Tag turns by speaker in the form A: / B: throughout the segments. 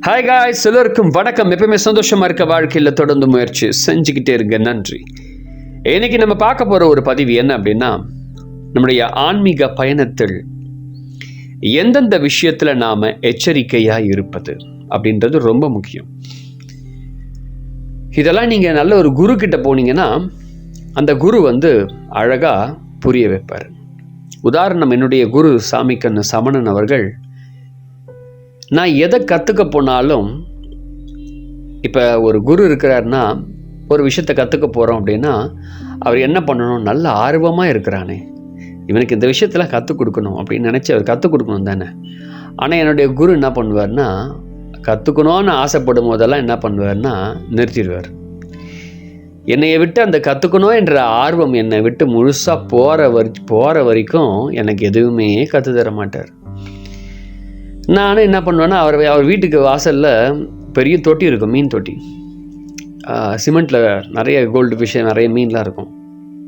A: Hi guys, எல்லோருக்கும் வணக்கம். எப்பவுமே சந்தோஷமாக இருக்க வாழ்க்கையில் தொடர்ந்து முயற்சி செஞ்சுக்கிட்டே இருங்க. நன்றி. இன்னைக்கு நம்ம பார்க்க போகிற ஒரு பதிவு என்ன அப்படின்னா, நம்முடைய ஆன்மீக பயணத்தில் எந்தெந்த விஷயத்தில் நாம் எச்சரிக்கையாக இருப்பது அப்படின்றது ரொம்ப முக்கியம். இதெல்லாம் நீங்கள் நல்ல ஒரு குரு கிட்ட போனீங்கன்னா அந்த குரு அழகாக புரிய வைப்பார். உதாரணம், என்னுடைய குரு சாமிக்கண்ணு சமணன் அவர்கள், நான் எதை கற்றுக்க போனாலும், இப்போ ஒரு குரு இருக்கிறாருன்னா, ஒரு விஷயத்தை கற்றுக்க போகிறோம் அப்படின்னா அவர் என்ன பண்ணணும், நல்ல ஆர்வமாக இருக்கிறானே, இவனுக்கு இந்த விஷயத்தில் கற்றுக் கொடுக்கணும் அப்படின்னு நினச்சி அவர் கற்றுக் கொடுக்கணும் தானே. ஆனால் என்னுடைய குரு என்ன பண்ணுவார்னா, கற்றுக்கணும்னு ஆசைப்படும் போதெல்லாம் என்ன பண்ணுவார்னா நிறுத்திடுவார். என்னையை விட்டு அந்த கற்றுக்கணும் என்ற ஆர்வம் என்னை விட்டு முழுசாக போகிற வரைக்கும் எனக்கு எதுவுமே கற்றுத்தர மாட்டார். நானும் என்ன பண்ணுவேன்னா, அவர் வீட்டுக்கு வாசலில் பெரிய தொட்டி இருக்கும், மீன் தொட்டி. சிமெண்ட்டில் நிறைய கோல்டு ஃபிஷ், நிறைய மீன்லாம் இருக்கும்.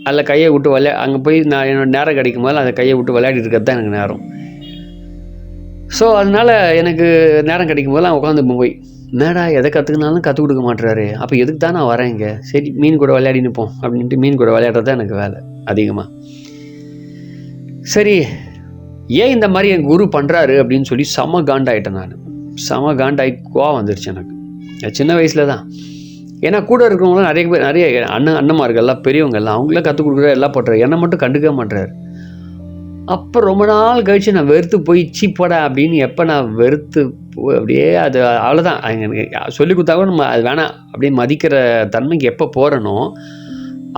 A: அதில் கையை விட்டு அங்கே போய் நான் என்னோடய நேரம் கிடைக்கும் போது அந்த கையை விட்டு விளையாடிட்டு இருக்கிறது தான் எனக்கு நேரம். ஸோ அதனால் எனக்கு நேரம் கிடைக்கும் போதெல்லாம் உட்காந்து போய், என்னடா எதை கற்றுக்கினாலும் கற்றுக் கொடுக்க மாட்டுறாரு, அப்போ எதுக்கு தான் நான் வரேன் இங்கே, சரி மீன் கூட விளையாடி நிற்போம் அப்படின்ட்டு மீன் கூட விளையாடுறது தான் எனக்கு வேலை அதிகமாக. சரி, ஏன் இந்த மாதிரி என் குரு பண்ணுறாரு அப்படின்னு சொல்லி செம காண்டாயிட்டேன். நான் செம காண்டாகி கோவம் வந்துருச்சு எனக்கு சின்ன வயசில் தான். ஏன்னா கூட இருக்கிறவங்களாம் நிறைய அண்ணன்மார்கள்லாம் பெரியவங்கெல்லாம் அவங்களாம் கற்றுக் கொடுக்குற எல்லாம் பண்ணுறாரு, என்னை மட்டும் கண்டுக்க மாட்டுறாரு. அப்போ ரொம்ப நாள் கழிச்சு நான் வெறுத்து போய் சீப்படா அப்படின்னு எப்போ நான் வெறுத்து அப்படியே அது அவ்வளோதான். சொல்லி கொடுத்தா கூட நம்ம அது வேணாம் அப்படின்னு மதிக்கிற தன்மைக்கு எப்போ போகிறனோ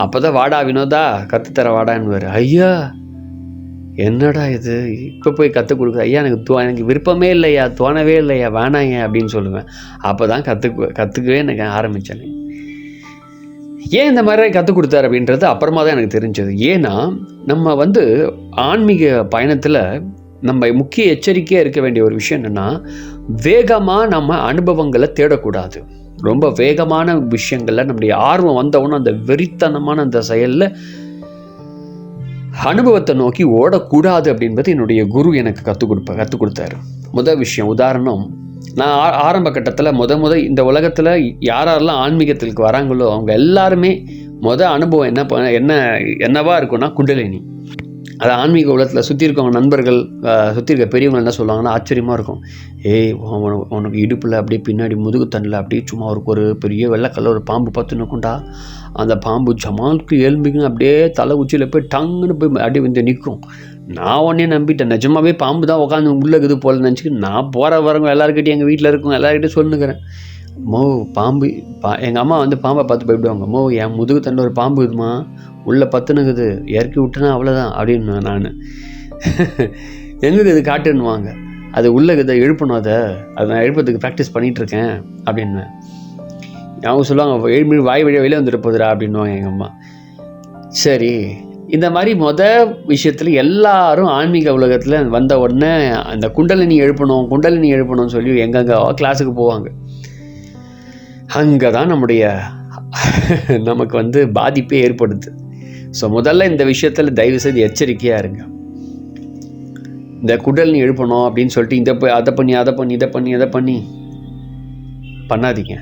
A: அப்போ தான் வாடா வினோதா கற்றுத்தர வாடான்னு. ஐயா என்னடா இது, இப்போ போய் கற்றுக் கொடுக்குற, ஐயா எனக்கு விருப்பமே இல்லையா, தோணவே இல்லையா, வேணாங்க அப்படின்னு சொல்லுவேன். அப்போ தான் கற்றுக்கவே எனக்கு ஆரம்பித்தேன். ஏன் இந்த மாதிரி கற்றுக் கொடுத்தாரு அப்படின்றது அப்புறமா தான் எனக்கு தெரிஞ்சது. ஏன்னா நம்ம ஆன்மீக பயணத்தில் நம்ம முக்கிய எச்சரிக்கையாக இருக்க வேண்டிய ஒரு விஷயம் என்னென்னா, வேகமாக நம்ம அனுபவங்களை தேடக்கூடாது. ரொம்ப வேகமான விஷயங்களில் நம்முடைய ஆர்வம் வந்தவொன்னு அந்த வெறித்தனமான அந்த செயலில் அனுபவத்தை நோக்கி ஓடக்கூடாது அப்படின்றது என்னுடைய குரு எனக்கு கற்றுக் கொடுத்தாரு. முதல் விஷயம், உதாரணம், நான் ஆரம்ப கட்டத்தில் இந்த உலகத்தில் யாரெல்லாம் ஆன்மீகத்திற்கு வராங்களோ அவங்க எல்லாருமே அனுபவம் என்னவா இருக்குன்னா குண்டலினி. அது ஆன்மீக உலகத்தில் சுற்றி இருக்கவங்க நண்பர்கள், சுற்றி இருக்க பெரியவங்க என்ன சொல்லுவாங்கன்னா ஆச்சரியமாக இருக்கும். ஏய், உனக்கு இடுப்பில் அப்படியே பின்னாடி முதுகுத்தண்டில் அப்படியே சும்மா ஒரு பெரிய வெள்ளைக்கல்ல ஒரு பாம்பு பத்து நிற்கும்டா. அந்த பாம்பு ஜமாலுக்கு எழும்பிங்க அப்படியே தலை உச்சியில் போய் டங்குன்னு போய் அப்படியே நிற்கும். நான் உடனே நம்பிட்டேன், நிஜமாவே பாம்பு தான் உட்காந்து உள்ளக்குது போல நினச்சிக்கு நான் போகிற வரவங்க எல்லாருக்கிட்டையும் எங்கள் வீட்டில் இருக்கும் எல்லாருக்கிட்டையும் சொல்லுங்கிறேன். பாம்பு எங்கள் அம்மா பாம்பை பார்த்து போய்விடுவாங்க. என் முதுகு தண்டில் ஒரு பாம்பு இருக்குமா, உள்ளே பத்துனுக்குது, இறக்கி விட்டுனா அவ்வளோதான் அப்படின்னு நான் எங்களுக்கு இது காட்டுன்னுவாங்க. அது உள்ளக்குதை எழுப்பணும், அதை நான் எழுப்பதுக்கு ப்ராக்டிஸ் பண்ணிகிட்ருக்கேன் அப்படின்னு அவங்க சொல்லுவாங்க. 7 மணி வாய் வழியாக வெளியே வந்துட்டு போகுதுரா அப்படின்வாங்க எங்கள் அம்மா. சரி, இந்த மாதிரி விஷயத்தில் எல்லாரும் ஆன்மீக உலகத்தில் வந்த உடனே அந்த குண்டலினி எழுப்பணும்னு சொல்லி எங்கெங்கே கிளாஸுக்கு போவாங்க. அங்கே தான் நமக்கு பாதிப்பே ஏற்படுது. ஸோ முதல்ல இந்த விஷயத்தில் தயவுசெய்து எச்சரிக்கையாக இருங்க. இந்த குண்டலினி எழுப்பணும் அப்படின்னு சொல்லிட்டு அதை பண்ணி பண்ணாதீங்க.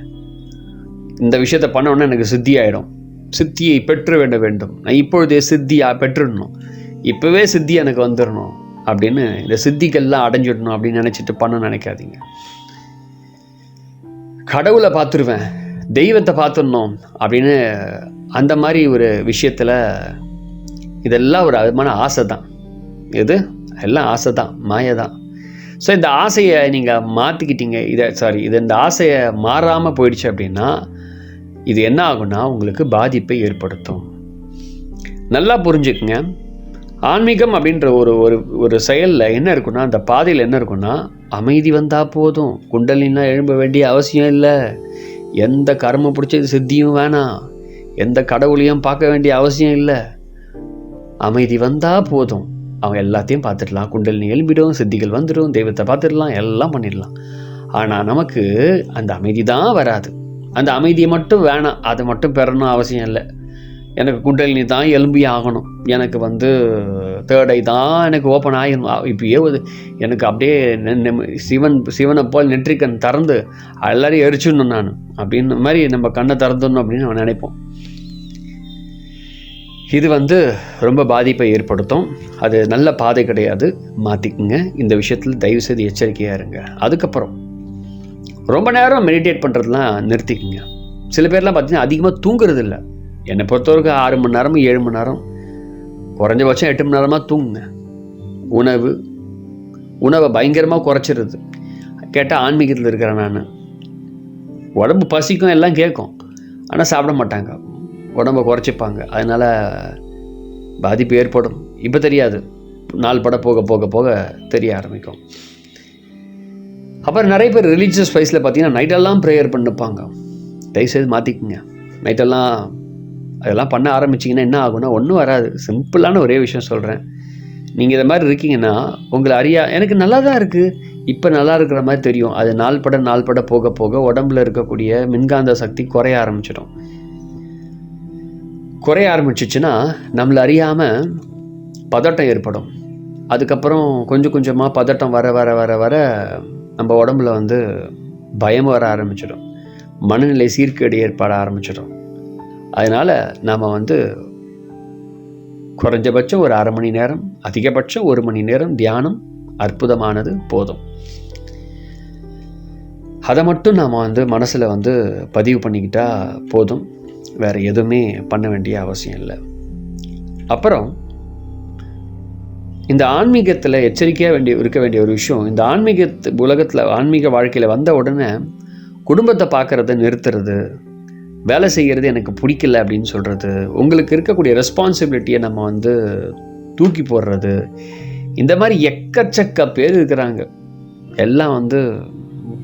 A: இந்த விஷயத்தை பண்ண உடனே எனக்கு சித்தி ஆகிடும், சித்தியை பெற்று வேண்டும், நான் இப்பொழுதே சித்தியாக பெற்றுடணும், இப்போவே சித்தி எனக்கு வந்துடணும் அப்படின்னு இந்த சித்திக்கெல்லாம் அடைஞ்சிடணும் அப்படின்னு நினச்சிட்டு நினைக்காதீங்க. கடவுளை பார்த்துருவேன், தெய்வத்தை பார்த்துடணும் அப்படின்னு அந்த மாதிரி ஒரு விஷயத்தில் இதெல்லாம் ஒரு விதமான ஆசை தான். இது எல்லாம் ஆசை தான், மாயை தான். ஸோ இந்த ஆசையை நீங்கள் மாற்றிக்கிட்டீங்க, இந்த ஆசையை மாறாமல் போயிடுச்சு அப்படின்னா இது என்ன ஆகும்னா உங்களுக்கு பாதிப்பை ஏற்படுத்தும். நல்லா புரிஞ்சுக்குங்க. ஆன்மீகம் அப்படின்ற ஒரு செயலில் என்ன இருக்குன்னா, அந்த பாதையில் என்ன இருக்குன்னா, அமைதி வந்தால் போதும், குண்டலினா எழும்ப வேண்டிய அவசியம் இல்லை, எந்த கர்மம் பிடிச்சது சித்தியும் வேணாம், எந்த கடவுளையும் பார்க்க வேண்டிய அவசியம் இல்லை, அமைதி வந்தால் போதும், அவங்க எல்லாத்தையும் பார்த்துடலாம், குண்டலினி எழும்பிடும், சித்திகள் வந்துடும், தெய்வத்தை பார்த்துடலாம், எல்லாம் பண்ணிடலாம். ஆனால் நமக்கு அந்த அமைதி தான் வராது. அந்த அமைதியை மட்டும் வேணாம், அதை மட்டும் பெறணும் அவசியம் இல்லை. எனக்கு குண்டலினி தான் எலும்பி ஆகணும், எனக்கு வந்து தேர்ட் ஐ தான் எனக்கு ஓப்பன் ஆகணும், இப்போயே எனக்கு அப்படியே சிவனை போல் நெற்றிக்கண் திறந்து எல்லாரையும் எரிச்சிடணும் நான் அப்படின்னு மாதிரி நம்ம கண்ணை திறந்துடணும் அப்படின்னு நம்ம நினைப்போம். இது வந்து ரொம்ப பாதிப்பை ஏற்படுத்தும். அது நல்ல பாதை கிடையாது, மாற்றிக்குங்க. இந்த விஷயத்தில் தயவுசெய்து எச்சரிக்கையாக இருங்க. அதுக்கப்புறம் ரொம்ப நேரம் மெடிடேட் பண்ணுறதுலாம் நிறுத்திக்குங்க. சில பேர்லாம் பார்த்தீங்கன்னா அதிகமாக தூங்குறது இல்லை. என்னை பொறுத்தவரைக்கும் 6 மணி நேரம் 7 மணி நேரம், குறைஞ்சபட்சம் 8 மணி நேரமாக தூங்குங்க. உணவை பயங்கரமாக குறைச்சிருது. கேட்டால் ஆன்மீகத்தில் இருக்கிறேன் நான், உடம்பு பசிக்கும் எல்லாம் கேட்கும், ஆனால் சாப்பிட மாட்டாங்க, உடம்பை குறைச்சிப்பாங்க. அதனால் பாதிப்பு ஏற்படும். இப்போ தெரியாது, நாள் பட போக போக போக தெரிய ஆரம்பிக்கும். அப்புறம் நிறைய பேர் ரிலீஜியஸ் வைஸில் பார்த்தீங்கன்னா நைட்டெல்லாம் ப்ரேயர் பண்ணிப்பாங்க. தயவுசெய்து மாற்றிக்குங்க. நைட்டெல்லாம் அதெல்லாம் பண்ண ஆரம்பிச்சிங்கன்னா என்ன ஆகும்னா ஒன்றும் வராது. சிம்பிளான ஒரே விஷயம் சொல்கிறேன். நீங்கள் இதை மாதிரி இருக்கீங்கன்னா உங்களை எனக்கு நல்லா தான் இருக்குது, இப்போ நல்லா இருக்கிற மாதிரி தெரியும். அது நாள் பட போக போக உடம்புல இருக்கக்கூடிய மின்காந்த சக்தி குறைய ஆரம்பிச்சிடும். குறைய ஆரம்பிச்சிச்சுன்னா நம்மளை அறியாமல் பதட்டம் ஏற்படும். அதுக்கப்புறம் கொஞ்சம் கொஞ்சமாக பதட்டம் வர வர வர வர நம்ம உடம்புல வந்து பயம் வர ஆரம்பிச்சிடும், மனநிலை சீர்கேடு ஏற்பட ஆரம்பிச்சிடும். அதனால் நாம் வந்து குறைஞ்சபட்சம் ஒரு 1/2 மணி நேரம், அதிகபட்சம் 1 மணி நேரம் தியானம் அற்புதமானது, போதும். அதை மட்டும் நாம் வந்து மனசில் வந்து பதிவு பண்ணிக்கிட்டால் போதும். வேறு எதுவுமே பண்ண வேண்டிய அவசியம் இல்லை. அப்புறம் இந்த ஆன்மீகத்தில் எச்சரிக்கையாக இருக்க வேண்டிய ஒரு விஷயம், இந்த உலகத்தில் ஆன்மீக வாழ்க்கையில் வந்த உடனே குடும்பத்தை பார்க்குறத நிறுத்துறது, வேலை செய்கிறது எனக்கு பிடிக்கல அப்படின்னு சொல்கிறது, உங்களுக்கு இருக்கக்கூடிய ரெஸ்பான்சிபிலிட்டியை நம்ம வந்து தூக்கி போடுறது, இந்த மாதிரி எக்கச்சக்க பேர் இருக்கிறாங்க. எல்லாம் வந்து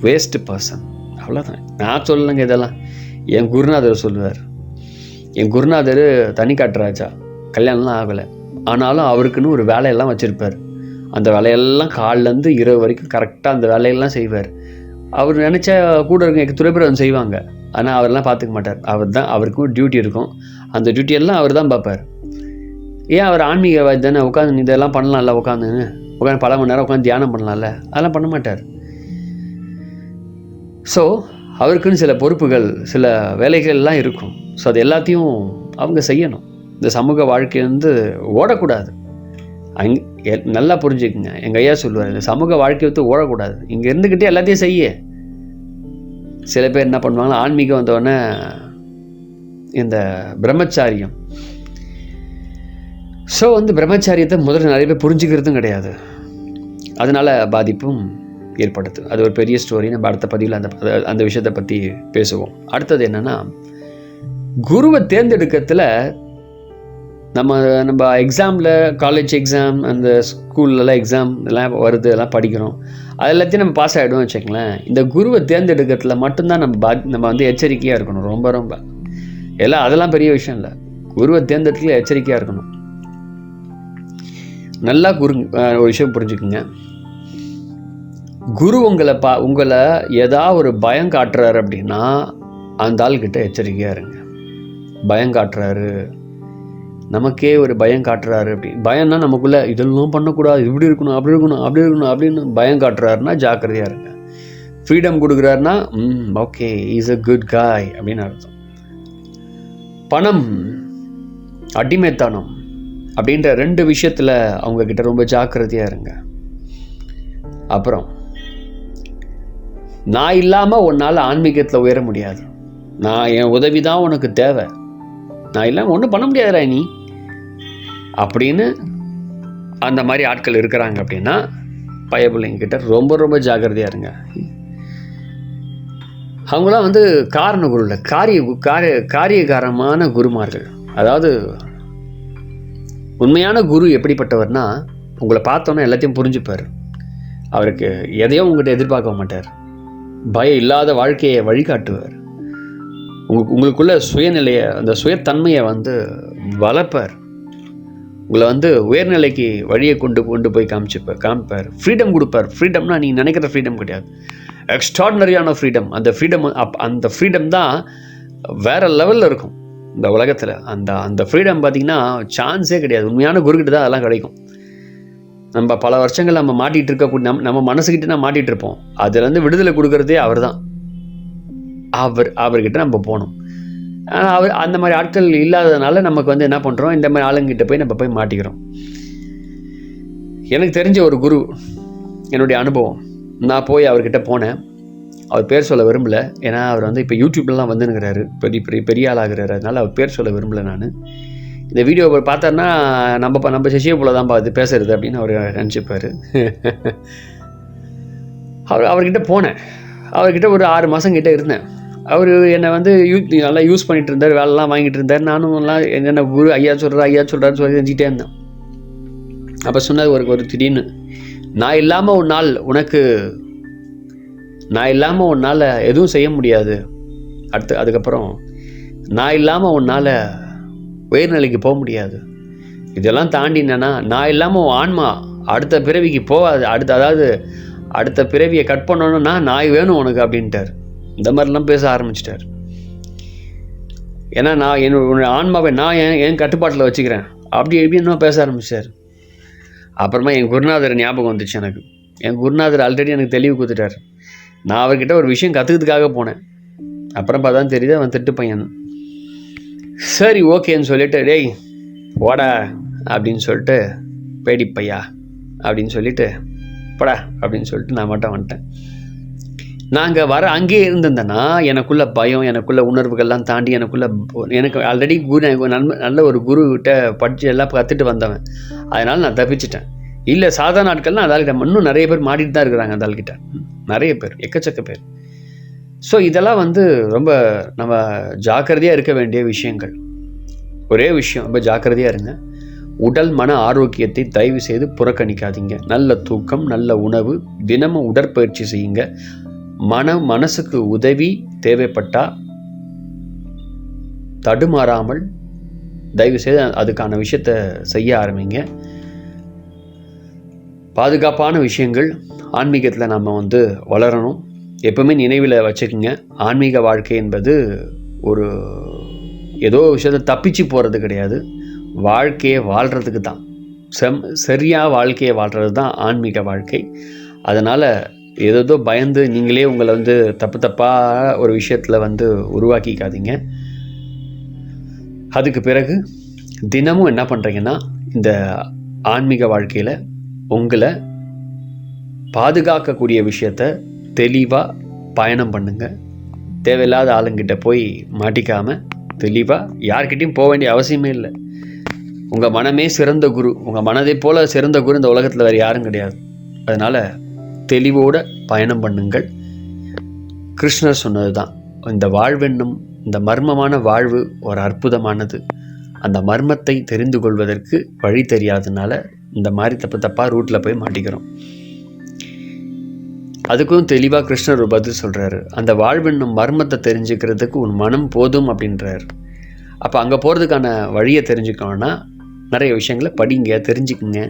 A: வேஸ்ட் பர்சன், அவ்வளோதான். நான் சொல்லலைங்க, இதெல்லாம் என் குருநாதர் சொல்லுவார். என் குருநாதர் தனிக்காட்டுராஜா, கல்யாணம்லாம் ஆகலை, ஆனாலும் அவருக்குன்னு ஒரு வேலையெல்லாம் வச்சுருப்பார். அந்த வேலையெல்லாம் காலிலேருந்து இரவு வரைக்கும் கரெக்டாக அந்த வேலையெல்லாம் செய்வார். அவர் நினச்சா கூட இருக்க துறைப்பிரவன் செய்வாங்க, ஆனால் அவரெல்லாம் பார்த்துக்க மாட்டார். அவருக்கும் ஒரு டியூட்டி இருக்கும், அந்த டியூட்டியெல்லாம் அவர் தான் பார்ப்பார். ஏன் அவர் ஆன்மீகவாதி தானே, உட்காந்து இதெல்லாம் பண்ணலாம்ல, உட்காந்து பல மணி நேரம் உட்காந்து தியானம் பண்ணலாம்ல, அதெல்லாம் பண்ண மாட்டார். ஸோ அவருக்குன்னு சில பொறுப்புகள், சில வேலைகள்லாம் இருக்கும். ஸோ அது எல்லாத்தையும் அவங்க செய்யணும். இந்த சமூக வாழ்க்கை வந்து ஓடக்கூடாது. நல்லா புரிஞ்சுக்குங்க. எங்கள் ஐயா சொல்லுவார், இந்த சமூக வாழ்க்கை வந்து ஓடக்கூடாது, இங்கே இருந்துக்கிட்டே எல்லாத்தையும் செய்ய. சில பேர் என்ன பண்ணுவாங்கன்னா, ஆன்மீகம் வந்தோடனே இந்த பிரம்மச்சாரியம். ஸோ வந்து பிரம்மச்சாரியத்தை முதல்ல நிறைய பேர் புரிஞ்சுக்கிறதும் கிடையாது, அதனால் பாதிப்பும் ஏற்படுது. அது ஒரு பெரிய ஸ்டோரி. நம்ம அடுத்த பதிவில் அந்த விஷயத்தை பற்றி பேசுவோம். அடுத்தது என்னென்னா, குருவை தேர்ந்தெடுக்கிறதுல நம்ம எக்ஸாமில், காலேஜ் எக்ஸாம், அந்த ஸ்கூல்லலாம் எக்ஸாம் எல்லாம் வருது, எல்லாம் படிக்கிறோம், அது எல்லாத்தையும் நம்ம பாஸ் ஆகிடுவோம் வச்சுக்கங்களேன். இந்த குருவை தேர்ந்தெடுக்கிறதுல மட்டும்தான் நம்ம வந்து எச்சரிக்கையாக இருக்கணும். ரொம்ப அதெல்லாம் பெரிய விஷயம் இல்லை. குருவை தேர்ந்தெடுக்கல எச்சரிக்கையாக இருக்கணும். நல்லா ஒரு விஷயம் புரிஞ்சுக்குங்க. குரு உங்களை ஏதாவது ஒரு பயம் காட்டுறாரு அப்படின்னா அந்த ஆள்கிட்ட எச்சரிக்கையாக இருங்க. பயம் காட்டுறாரு, நமக்கே ஒரு பயம் காட்டுறாரு அப்படின்னு, பயம்னா நமக்குள்ளே இதெல்லாம் பண்ணக்கூடாது, இப்படி இருக்கணும், அப்படி இருக்கணும், அப்படி இருக்கணும் அப்படின்னு பயம் காட்டுறாருன்னா ஜாக்கிரதையாக இருங்க. ஃப்ரீடம் கொடுக்குறாருன்னா okay, is a good guy அப்படின்னு அர்த்தம். பணம், அடிமைத்தனம் அப்படின்ற 2 விஷயத்தில் அவங்கக்கிட்ட ரொம்ப ஜாக்கிரதையாக இருங்க. அப்புறம் நான் இல்லாமல் உன்னால் ஆன்மீகத்தில் உயர முடியாது, என் உதவி தான் உனக்கு தேவை, நான் இல்லாமல் ஒன்றும் பண்ண முடியாதுடா நீ அப்படின்னு அந்த மாதிரி ஆட்கள் இருக்கிறாங்க அப்படின்னா பயபிள்ளைங்கிட்ட ரொம்ப ஜாக்கிரதையாக இருங்க. அவங்களாம் வந்து காரண குரு இல்லை, காரியகாரமான குருமார்கள். அதாவது உண்மையான குரு எப்படிப்பட்டவர்னா, உங்களை பார்த்தோன்னா எல்லாத்தையும் புரிஞ்சுப்பார். அவருக்கு எதையும் உங்கள்கிட்ட எதிர்பார்க்க மாட்டார். பயம் இல்லாத வாழ்க்கையை வழிகாட்டுவார். உங்களுக்குள்ள சுயநிலையை, அந்த சுயத்தன்மையை வந்து வளர்ப்பார். உங்களை வந்து உயர்நிலைக்கு வழியை கொண்டு போய் காமிப்பார். ஃப்ரீடம் கொடுப்பார். ஃப்ரீடம்னா நீங்கள் நினைக்கிற ஃப்ரீடம் கிடையாது, எக்ஸ்ட்ராடினரியான ஃப்ரீடம். அந்த ஃப்ரீடம் தான் வேறு லெவலில் இருக்கும். இந்த உலகத்தில். அந்த ஃப்ரீடம் பார்த்திங்கன்னா சான்ஸே கிடையாது. உண்மையான குருக்கிட்ட தான் அதெல்லாம் கிடைக்கும். நம்ம பல வருஷங்கள் நம்ம மாட்டிகிட்டு இருக்கக்கூடிய நம்ம மனசுக்கிட்ட நான் மாட்டிகிட்டு இருப்போம். அதுலேருந்து விடுதலை கொடுக்குறதே அவர் தான். அவர்கிட்ட நம்ம போகணும். அவர் அந்த மாதிரி ஆட்கள் இல்லாததுனால நமக்கு வந்து என்ன பண்ணுறோம், இந்த மாதிரி ஆளுங்கிட்ட போய் நம்ம போய் மாட்டிக்கிறோம். எனக்கு தெரிஞ்ச ஒரு குரு, என்னுடைய அனுபவம், நான் போய் அவர்கிட்ட போனேன். அவர் பேர் சொல்ல விரும்பலை. ஏன்னா அவர் வந்து இப்போ யூடியூப்லாம் வந்துனுங்கிறாரு, பெரிய ஆளாகிறாரு. அதனால் அவர் பேர் சொல்ல விரும்பலை. நான் இந்த வீடியோவை பார்த்தாருன்னா நம்ம சசியை போல தான் பார்த்து பேசுறது அப்படின்னு அவர் நினச்சிப்பார். அவர்கிட்ட போனேன். அவர்கிட்ட ஒரு 6 மாதம் கிட்டே இருந்தேன். அவர் என்னை வந்து நல்லா யூஸ் பண்ணிகிட்டு இருந்தார், வேலைலாம் வாங்கிட்டு இருந்தார். நானும் எல்லாம் என்னென்ன குரு ஐயா சொல்கிறாருன்னு சொல்லி செஞ்சுட்டே இருந்தேன். அப்போ சொன்னது ஒரு திடீர்னு, நான் இல்லாமல் உன்னால் எதுவும் செய்ய முடியாது. அதுக்கப்புறம் நான் இல்லாமல் உன்னால் உயர்நிலைக்கு போக முடியாது. இதெல்லாம் தாண்டி என்னன்னா, நான் இல்லாமல் உன் ஆன்மா அடுத்த பிறவிக்கு போகாது. அடுத்த பிறவியை கட் பண்ணணும்னா நாய் வேணும் உனக்கு அப்படின்ட்டார். இந்த மாதிரிலாம் பேச ஆரம்பிச்சிட்டார். ஏன்னா நான் என்னோட ஆன்மாவை நான் என் கட்டுப்பாட்டில் வச்சுக்கிறேன் அப்படி எப்படின்னு பேச ஆரம்பித்தார். அப்புறமா என் குருநாதர் ஞாபகம் வந்துச்சு எனக்கு. என் குருநாதர் ஆல்ரெடி எனக்கு தெளிவு கொடுத்துட்டார். நான் அவர்கிட்ட ஒரு விஷயம் கற்றுக்கிறதுக்காக போனேன். அப்புறம் பார்த்தா தெரியுது அவன் திட்டு பையன். சரி ஓகேன்னு சொல்லிட்டு, டேய் போடா அப்படின்னு சொல்லிட்டு, பேடி பையா அப்படின்னு சொல்லிட்டு, போடா அப்படின்னு சொல்லிட்டு நான் மட்டும் வந்துட்டேன். நாங்கள் அங்கேயே இருந்திருந்தேன்னா எனக்குள்ள பயம், எனக்குள்ள உணர்வுகள்லாம் தாண்டி எனக்கு ஆல்ரெடி நல்ல ஒரு குருக்கிட்ட படித்து எல்லாம் கற்றுட்டு வந்தவன். அதனால் நான் தப்பிச்சிட்டேன். இல்லை சாதாரண நாட்கள்லாம் அந்த ஆள்கிட்ட இன்னும் நிறைய பேர் மாட்டிட்டு தான் இருக்கிறாங்க. அந்த ஆள்கிட்ட நிறைய பேர், எக்கச்சக்க பேர். ஸோ இதெல்லாம் வந்து ரொம்ப நம்ம ஜாக்கிரதையாக இருக்க வேண்டிய விஷயங்கள். ஒரே விஷயம், ரொம்ப ஜாக்கிரதையாக இருங்க. உடல் மன ஆரோக்கியத்தை தயவு செய்து புறக்கணிக்காதீங்க. நல்ல தூக்கம், நல்ல உணவு, தினமும் உடற்பயிற்சி செய்யுங்க. மனசுக்கு உதவி தேவைப்பட்டால் தடுமாறாமல் தயவு செய்து அதுக்கான விஷயத்தை செய்ய ஆரம்பிங்க. பாதுகாப்பான விஷயங்கள் ஆன்மீகத்தில் நம்ம வந்து வளரணும். எப்பவுமே நினைவில் வச்சுக்கோங்க, ஆன்மீக வாழ்க்கை என்பது ஒரு ஏதோ விஷயத்தை தப்பிச்சு போகிறது கிடையாது. வாழ்க்கையை வாழ்கிறதுக்கு தான், சரியாக வாழ்க்கையை வாழ்கிறது தான் ஆன்மீக வாழ்க்கை. அதனால் ஏதோ பயந்து நீங்களே உங்களை வந்து தப்பாக ஒரு விஷயத்தில் வந்து உருவாக்கிக்காதீங்க. அதுக்கு பிறகு தினமும் என்ன பண்ணுறீங்கன்னா, இந்த ஆன்மீக வாழ்க்கையில் உங்களை பாதுகாக்கக்கூடிய விஷயத்த தெளிவாக பயணம் பண்ணுங்க. தேவையில்லாத ஆளுங்கிட்ட போய் மாட்டிக்காமல் தெளிவாக யார்கிட்டையும் போக வேண்டிய அவசியமே இல்லை. உங்கள் மனமே சிறந்த குரு. உங்கள் மனதை போல் சிறந்த குரு இந்த உலகத்தில் வேறு யாரும் கிடையாது. அதனால் தெளிவோடு பயணம் பண்ணுங்கள். கிருஷ்ணர் சொன்னது தான், இந்த வாழ்வென்னும் இந்த மர்மமான வாழ்வு ஒரு அற்புதமானது. அந்த மர்மத்தை தெரிந்து கொள்வதற்கு வழி தெரியாதனால இந்த மாதிரி தப்பாக ரூட்டில் போய் மாட்டிக்கிறோம். அதுக்கும் தெளிவாக கிருஷ்ணர் ஒரு பதில் சொல்கிறாரு. அந்த வாழ்வென்னும் மர்மத்தை தெரிஞ்சுக்கிறதுக்கு உன் மனம் போதும் அப்படின்றார். அப்போ அங்கே போகிறதுக்கான வழியை தெரிஞ்சுக்கணுன்னா நிறைய விஷயங்களை படிங்க, தெரிஞ்சுக்குங்க.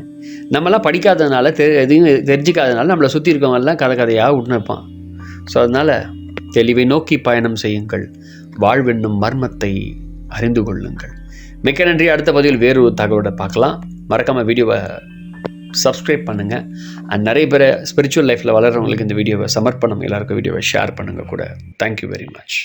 A: நம்மளாம் படிக்காததுனால எதையும் தெரிஞ்சிக்காதனால நம்மளை சுற்றி இருக்கவங்கெல்லாம் கதையாக விட்டுனுப்பான். ஸோ அதனால் தெளிவை நோக்கி பயணம் செய்யுங்கள். வாழ்வென்னும் மர்மத்தை அறிந்து கொள்ளுங்கள். மிக்க நன்றி. அடுத்த பதிவில் வேறு ஒரு தகவலோட பார்க்கலாம். மறக்காமல் வீடியோவை சப்ஸ்கிரைப் பண்ணுங்கள். அண்ட் நிறைய பேர் ஸ்பிரிச்சுவல் லைஃப்பில் வளர்கிறவங்களுக்கு இந்த வீடியோவை சமர்ப்பணம் எல்லாருக்கும் வீடியோவை ஷேர் பண்ணுங்கள் கூட. Thank you very much.